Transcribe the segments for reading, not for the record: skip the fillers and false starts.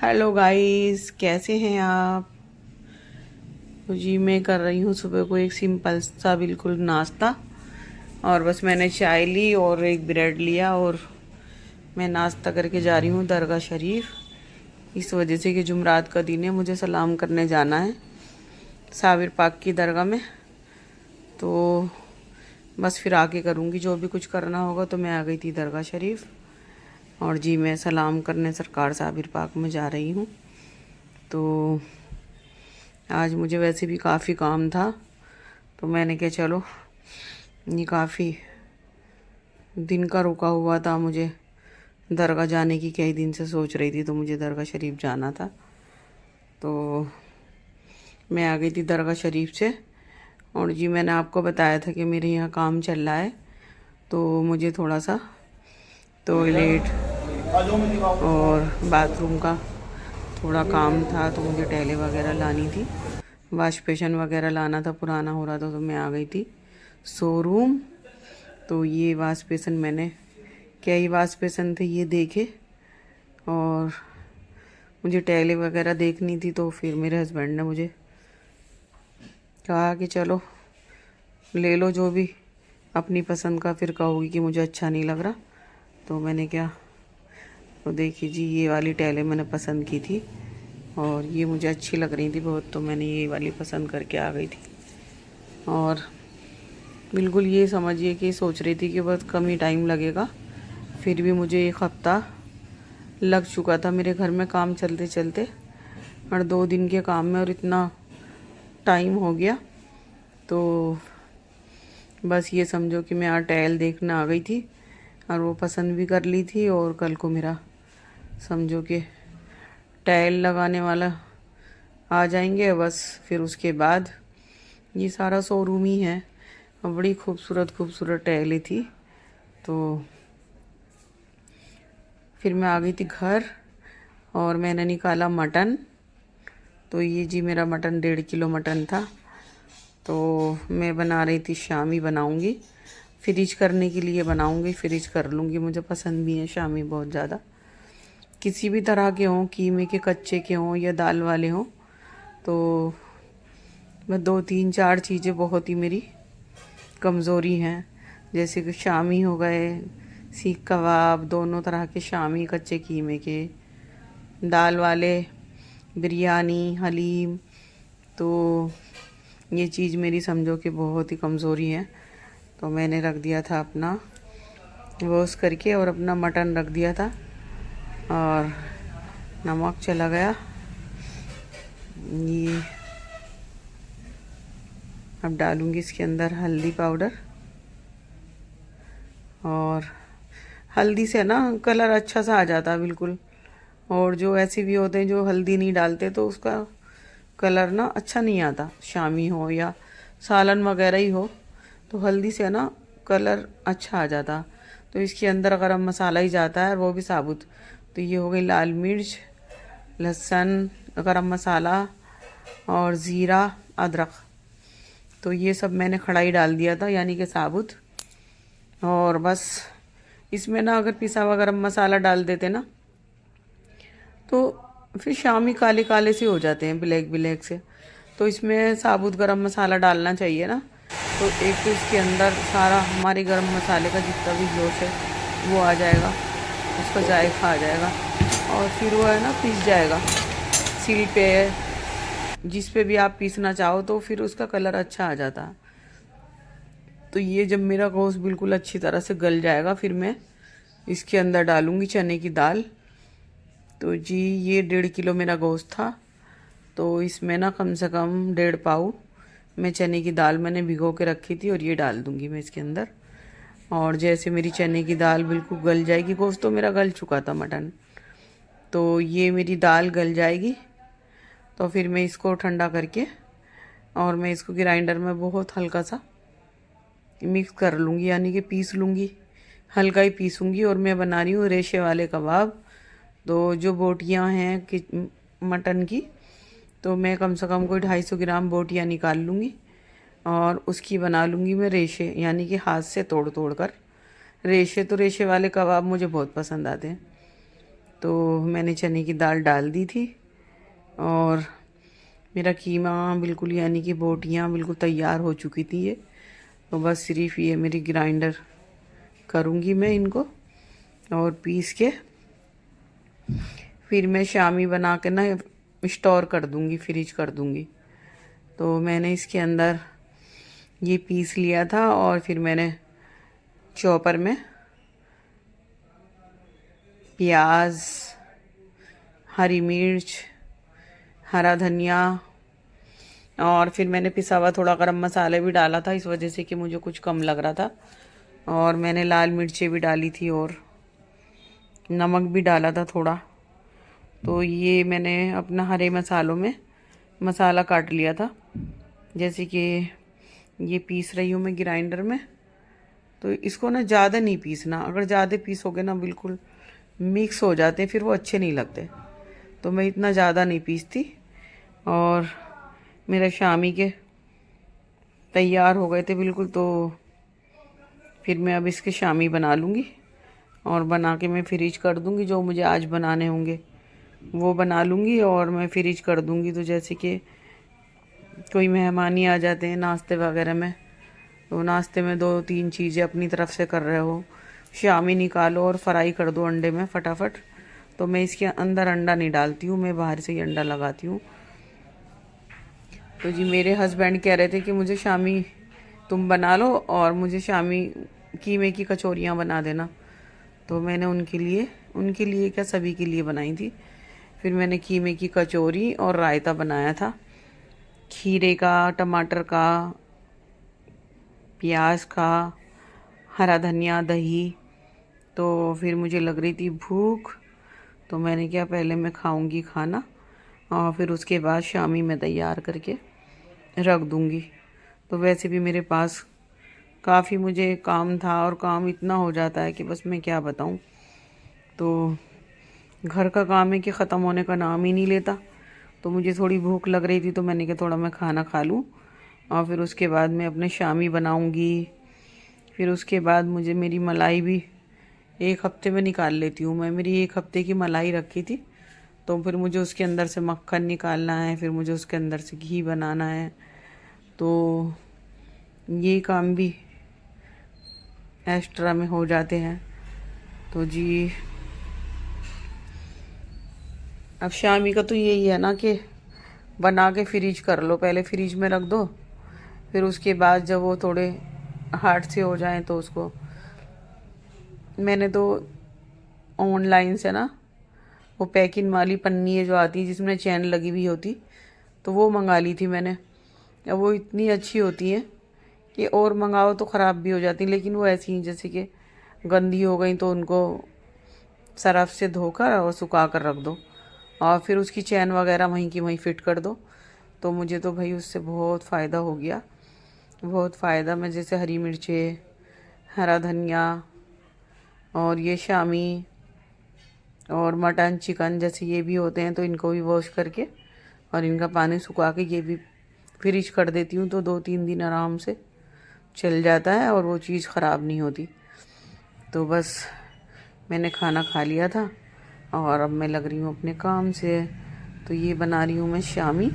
Hello guys, कैसे हैं आप। तो जी मैं कर रही हूँ सुबह को एक सिंपल सा बिल्कुल नाश्ता। और बस मैंने चाय ली और एक ब्रेड लिया और मैं नाश्ता करके जा रही हूँ दरगाह शरीफ। इस वजह से कि जुमरात का दिन है, मुझे सलाम करने जाना है साबिर पाक की दरगाह में। तो बस फिर आके करूँगी जो भी कुछ करना होगा। तो मैं आ गई थी दरगाह शरीफ और जी मैं सलाम करने सरकार साबिर पाक में जा रही हूँ। तो आज मुझे वैसे भी काफ़ी काम था, तो मैंने कहा चलो, ये काफ़ी दिन का रुका हुआ था, मुझे दरगाह जाने की कई दिन से सोच रही थी, तो मुझे दरगाह शरीफ जाना था। तो मैं आ गई थी दरगाह शरीफ से। और जी मैंने आपको बताया था कि मेरे यहाँ काम चल रहा है, तो मुझे थोड़ा सा टॉयलेट और बाथरूम का थोड़ा काम था, तो मुझे टैले वगैरह लानी थी, वाश बेसिन वगैरह लाना था, पुराना हो रहा था। तो मैं आ गई थी शोरूम। तो ये वाश बेसिन मैंने कई वाश बेसिन थे ये देखे, और मुझे टैले वगैरह देखनी थी। तो फिर मेरे हस्बैंड ने मुझे कहा कि चलो ले लो जो भी अपनी पसंद का, फिर कहोगी कि मुझे अच्छा नहीं लग रहा। तो मैंने क्या, तो देखिए जी ये वाली टैले मैंने पसंद की थी और ये मुझे अच्छी लग रही थी बहुत, तो मैंने ये वाली पसंद करके आ गई थी। और बिल्कुल ये समझिए कि सोच रही थी कि बहुत कम ही टाइम लगेगा, फिर भी मुझे 1 हफ्ता लग चुका था मेरे घर में काम चलते चलते, और 2 दिन के काम में और इतना टाइम हो गया। तो बस ये समझो कि मैं आज टाइल देखने आ गई थी और वो पसंद भी कर ली थी, और कल को मेरा समझो कि टाइल लगाने वाला आ जाएंगे। बस फिर उसके बाद ये सारा शोरूम ही है, और बड़ी खूबसूरत खूबसूरत टाइलें थी। तो फिर मैं आ गई थी घर और मैंने निकाला मटन। तो ये जी मेरा मटन 1.5 किलो मटन था। तो मैं बना रही थी, शामी बनाऊंगी, फ्रिज करने के लिए बनाऊंगी, फ्रिज कर लूँगी, मुझे पसंद भी है शामी बहुत ज़्यादा। किसी भी तरह के हों, कीमे के, कच्चे के हों या दाल वाले हों, तो मैं 2 3 4 चीज़ें बहुत ही मेरी कमज़ोरी हैं। जैसे कि शामी हो गए, सीख कबाब, दोनों तरह के शामी कच्चे कीमे के, दाल वाले, बिरयानी, हलीम। तो ये चीज़ मेरी समझो कि बहुत ही कमज़ोरी है। तो मैंने रख दिया था अपना वॉश करके और अपना मटन रख दिया था, और नमक चला गया। ये अब डालूंगी इसके अंदर हल्दी पाउडर, और हल्दी से ना कलर अच्छा सा आ जाता है बिल्कुल। और जो ऐसे भी होते हैं जो हल्दी नहीं डालते, तो उसका कलर ना अच्छा नहीं आता, शामी हो या सालन वगैरह ही हो, तो हल्दी से ना कलर अच्छा आ जाता। तो इसके अंदर गरम मसाला ही जाता है, वो भी साबुत। तो ये हो गई लाल मिर्च, लहसुन, गरम मसाला और ज़ीरा, अदरक। तो ये सब मैंने खड़ाई डाल दिया था, यानी कि साबुत। और बस इसमें ना अगर पिसा हुआ गरम मसाला डाल देते ना, तो फिर शामी काले काले से हो जाते हैं, ब्लैक ब्लैक से। तो इसमें साबुत गरम मसाला डालना चाहिए ना। तो एक तो इसके अंदर सारा हमारे गरम मसाले का जितना भी जोश है वो आ जाएगा, उसका जायका आ जाएगा, और फिर वो है ना पीस जाएगा सिल पे, जिस पे भी आप पीसना चाहो, तो फिर उसका कलर अच्छा आ जाता। तो ये जब मेरा गोश्त बिल्कुल अच्छी तरह से गल जाएगा, फिर मैं इसके अंदर डालूंगी चने की दाल। तो जी ये 1.5 किलो मेरा गोश्त था, तो इसमें ना कम से कम 1.5 पाव मैं चने की दाल मैंने भिगो के रखी थी, और ये डाल दूंगी मैं इसके अंदर। और जैसे मेरी चने की दाल बिल्कुल गल जाएगी, गोश्त तो मेरा गल चुका था मटन, तो ये मेरी दाल गल जाएगी, तो फिर मैं इसको ठंडा करके और मैं इसको ग्राइंडर में बहुत हल्का सा मिक्स कर लूँगी, यानी कि पीस लूँगी, हल्का ही पीसूँगी। और मैं बना रही हूँ रेशे वाले कबाब। तो जो बोटियाँ हैं कि मटन की, तो मैं कम से कम कोई 250 ग्राम बोटियाँ निकाल लूँगी, और उसकी बना लूँगी मैं रेशे, यानी कि हाथ से तोड़ तोड़ कर रेशे। तो रेशे वाले कबाब मुझे बहुत पसंद आते हैं। तो मैंने चने की दाल डाल दी थी और मेरा कीमा बिल्कुल यानी कि बोटियाँ बिल्कुल तैयार हो चुकी थी ये। तो बस सिर्फ ये मेरी ग्राइंडर करूँगी मैं इनको और पीस के फिर मैं शामी बना के ना स्टोर कर दूँगी, फ्रीज कर दूँगी। तो मैंने इसके अंदर ये पीस लिया था और फिर मैंने चॉपर में प्याज, हरी मिर्च, हरा धनिया और फिर मैंने पिसा हुआ थोड़ा गरम मसाले भी डाला था, इस वजह से कि मुझे कुछ कम लग रहा था। और मैंने लाल मिर्चें भी डाली थी और नमक भी डाला था थोड़ा। तो ये मैंने अपना हरे मसालों में मसाला काट लिया था, जैसे कि ये पीस रही हूँ मैं ग्राइंडर में। तो इसको ना ज़्यादा नहीं पीसना, अगर ज़्यादा पीसोगे ना बिल्कुल मिक्स हो जाते हैं, फिर वो अच्छे नहीं लगते। तो मैं इतना ज़्यादा नहीं पीसती। और मेरे शामी के तैयार हो गए थे बिल्कुल, तो फिर मैं अब इसके शामी बना लूँगी और बना के मैं फ्रीज कर दूँगी। जो मुझे आज बनाने होंगे वो बना लूँगी और मैं फ्रीज कर दूँगी। तो जैसे कि कोई मेहमान ही आ जाते हैं नाश्ते वगैरह में, तो नाश्ते में 2-3 चीज़ें अपनी तरफ से कर रहे हो, शामी निकालो और फ्राई कर दो अंडे में फटाफट। तो मैं इसके अंदर अंडा नहीं डालती हूँ, मैं बाहर से ही अंडा लगाती हूँ। तो जी मेरे हस्बैंड कह रहे थे कि मुझे शामी तुम बना लो और मुझे शामी कीमे की कचौरियाँ बना देना। तो मैंने उनके लिए क्या सभी के लिए बनाई थी। फिर मैंने कीमे की कचौरी और रायता बनाया था, खीरे का, टमाटर का, प्याज का, हरा धनिया, दही। तो फिर मुझे लग रही थी भूख, तो मैंने क्या पहले मैं खाऊंगी खाना और फिर उसके बाद शामी में तैयार करके रख दूंगी। तो वैसे भी मेरे पास काफ़ी मुझे काम था और काम इतना हो जाता है कि बस मैं क्या बताऊं। तो घर का काम है कि ख़त्म होने का नाम ही नहीं लेता। तो मुझे थोड़ी भूख लग रही थी, तो मैंने कहा थोड़ा मैं खाना खा लूँ और फिर उसके बाद मैं अपने शामी बनाऊंगी। फिर उसके बाद मुझे मेरी मलाई भी 1 हफ्ते में निकाल लेती हूँ मैं। मेरी 1 हफ्ते की मलाई रखी थी, तो फिर मुझे उसके अंदर से मक्खन निकालना है, फिर मुझे उसके अंदर से घी बनाना है। तो ये काम भी एक्स्ट्रा में हो जाते हैं। तो जी अब शामी का तो यही है ना कि बना के फ्रीज कर लो, पहले फ्रीज में रख दो, फिर उसके बाद जब वो थोड़े हार्ड से हो जाएं तो उसको मैंने तो ऑनलाइन से ना वो पैकिंग वाली पन्नी है जो आती है जिसमें चैन लगी हुई होती, तो वो मंगा ली थी मैंने। अब वो इतनी अच्छी होती है कि और मंगाओ तो ख़राब भी हो जाती, लेकिन वो ऐसी ही जैसे कि गंदी हो गई तो उनको सरफ से धोकर और सुखा कर रख दो और फिर उसकी चैन वगैरह वहीं की वहीं फिट कर दो। तो मुझे तो भाई उससे बहुत फ़ायदा हो गया, बहुत फ़ायदा। मैं जैसे हरी मिर्चें, हरा धनिया और ये शामी और मटन चिकन जैसे ये भी होते हैं, तो इनको भी वॉश करके और इनका पानी सुखा के ये भी फ्रिज कर देती हूँ। तो 2-3 दिन आराम से चल जाता है और वो चीज़ ख़राब नहीं होती। तो बस मैंने खाना खा लिया था और अब मैं लग रही हूँ अपने काम से। तो ये बना रही हूँ मैं शामी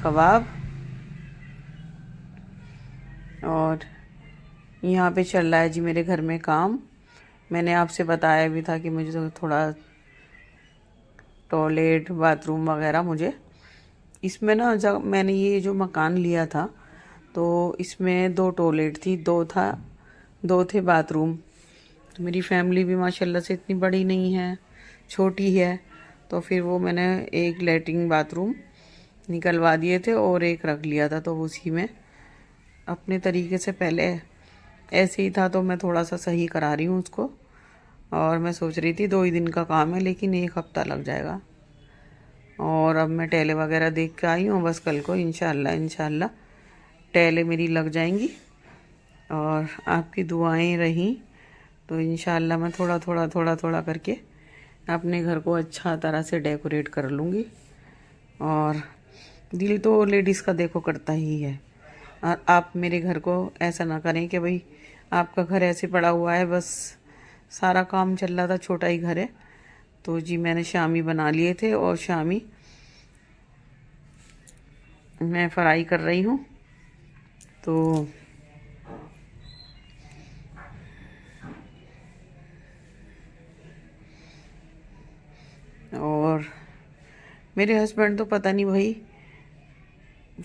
कबाब और यहाँ पे चल रहा है जी मेरे घर में काम। मैंने आपसे बताया भी था कि मुझे तो थोड़ा टॉयलेट बाथरूम वगैरह मुझे इसमें ना, जब मैंने ये जो मकान लिया था तो इसमें 2 टॉयलेट थी, 2 थे बाथरूम। तो मेरी फैमिली भी माशाल्लाह से इतनी बड़ी नहीं है, छोटी है। तो फिर वो मैंने एक लैट्रिन बाथरूम निकलवा दिए थे और एक रख लिया था। तो उसी में अपने तरीके से पहले ऐसे ही था, तो मैं थोड़ा सा सही करा रही हूँ उसको। और मैं सोच रही थी 2 ही दिन का काम है, लेकिन 1 हफ्ता लग जाएगा। और अब मैं टैले वगैरह देख के आई हूँ, बस कल को इंशाल्लाह टैले मेरी लग जाएंगी और आपकी दुआएं रहीं तो इंशाल्लाह मैं थोड़ा करके अपने घर को अच्छा तरह से डेकोरेट कर लूँगी। और दिल तो लेडीज़ का देखो करता ही है। और आप मेरे घर को ऐसा ना करें कि भाई आपका घर ऐसे पड़ा हुआ है, बस सारा काम चल रहा था, छोटा ही घर है, तो जी मैंने शामी बना लिए थे और शामी मैं फ्राई कर रही हूँ। तो और मेरे हस्बैंड तो पता नहीं भाई,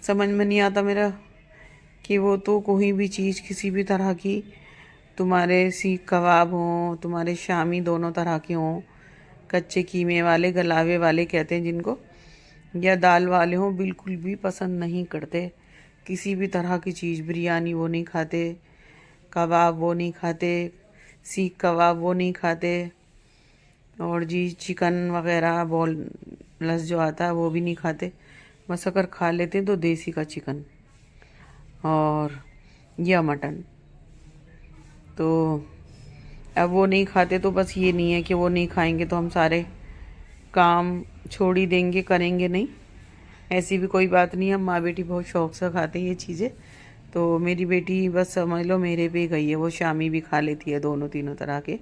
समझ में नहीं आता मेरा कि वो तो कोई भी चीज़ किसी भी तरह की, तुम्हारे सीख कबाब हों, तुम्हारे शामी दोनों तरह के हों, कच्चे कीमे वाले, गलावे वाले कहते हैं जिनको, या दाल वाले हों, बिल्कुल भी पसंद नहीं करते। किसी भी तरह की चीज़, बिरयानी वो नहीं खाते, कबाब वो नहीं खाते, सीख कबाब वो नहीं खाते, और जी चिकन वगैरह बोनलेस जो आता है वो भी नहीं खाते। बस अगर खा लेते हैं तो देसी का चिकन और या मटन। तो अब वो नहीं खाते तो बस ये नहीं है कि वो नहीं खाएंगे तो हम सारे काम छोड़ ही देंगे, करेंगे नहीं। ऐसी भी कोई बात नहीं है, हम माँ बेटी बहुत शौक से खाते हैं ये चीज़ें। तो मेरी बेटी बस समझ लो मेरे पे गई है, वो शामी भी खा लेती है, दोनों तीनों तरह के,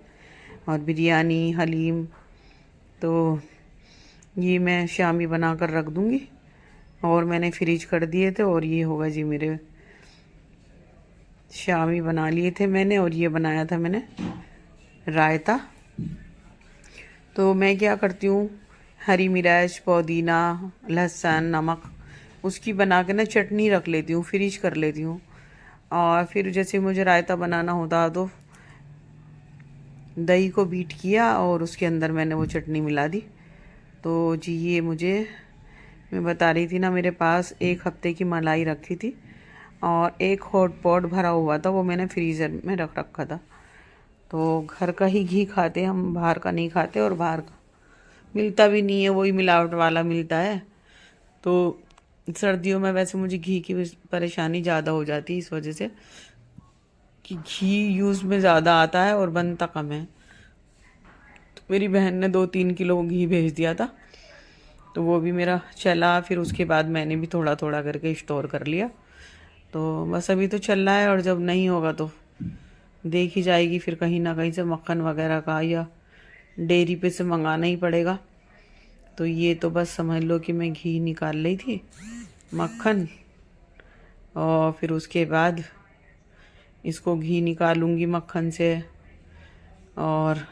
और बिरयानी हलीम। तो ये मैं शामी बना कर रख दूँगी, और मैंने फ्रीज कर दिए थे। और ये होगा जी मेरे शामी बना लिए थे मैंने, और ये बनाया था मैंने रायता। तो मैं क्या करती हूँ, हरी मिर्च, पुदीना, लहसुन, नमक, उसकी बना के ना चटनी रख लेती हूँ, फ्रीज कर लेती हूँ। और फिर जैसे मुझे रायता बनाना होता तो दही को बीट किया और उसके अंदर मैंने वो चटनी मिला दी। तो जी ये मैं बता रही थी ना, मेरे पास 1 हफ्ते की मलाई रखी थी और एक हॉट पॉट भरा हुआ था, वो मैंने फ्रीज़र में रख रखा था। तो घर का ही घी खाते, हम बाहर का नहीं खाते, और बाहर का मिलता भी नहीं है, वही मिलावट वाला मिलता है। तो सर्दियों में वैसे मुझे घी की परेशानी ज़्यादा हो जाती है, इस वजह से कि घी यूज़ में ज़्यादा आता है और बनता कम है। तो मेरी बहन ने 2-3 किलो घी भेज दिया था, तो वो भी मेरा चला। फिर उसके बाद मैंने भी थोड़ा थोड़ा करके स्टोर कर लिया। तो बस अभी तो चल रहा है, और जब नहीं होगा तो देखी जाएगी फिर कहीं ना कहीं से मक्खन वगैरह का, या डेयरी पे से मंगाना ही पड़ेगा। तो ये तो बस समझ लो कि मैं घी निकाल रही थी, मक्खन, और फिर उसके बाद इसको घी निकालूंगी मक्खन से। और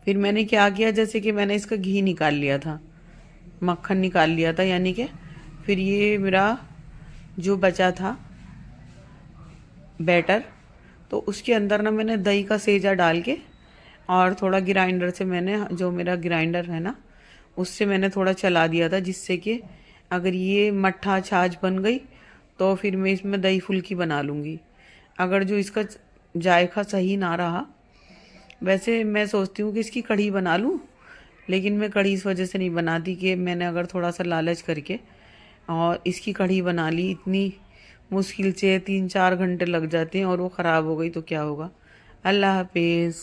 फिर मैंने क्या किया, जैसे कि मैंने इसका घी निकाल लिया था, मक्खन निकाल लिया था, यानी कि फिर ये मेरा जो बचा था बैटर, तो उसके अंदर ना मैंने दही का सेजा डाल के, और थोड़ा ग्राइंडर से मैंने, जो मेरा ग्राइंडर है ना, उससे मैंने थोड़ा चला दिया था, जिससे कि अगर ये मट्ठा छाछ बन गई तो फिर मैं इसमें दही फुल्की बना लूँगी। अगर जो इसका जायका सही ना रहा, वैसे मैं सोचती हूँ कि इसकी कढ़ी बना लूँ, लेकिन मैं कढ़ी इस वजह से नहीं बनाती कि मैंने अगर थोड़ा सा लालच करके और इसकी कढ़ी बना ली, इतनी मुश्किल से 3-4 घंटे लग जाते हैं, और वो ख़राब हो गई तो क्या होगा। अल्लाह हाफिज़।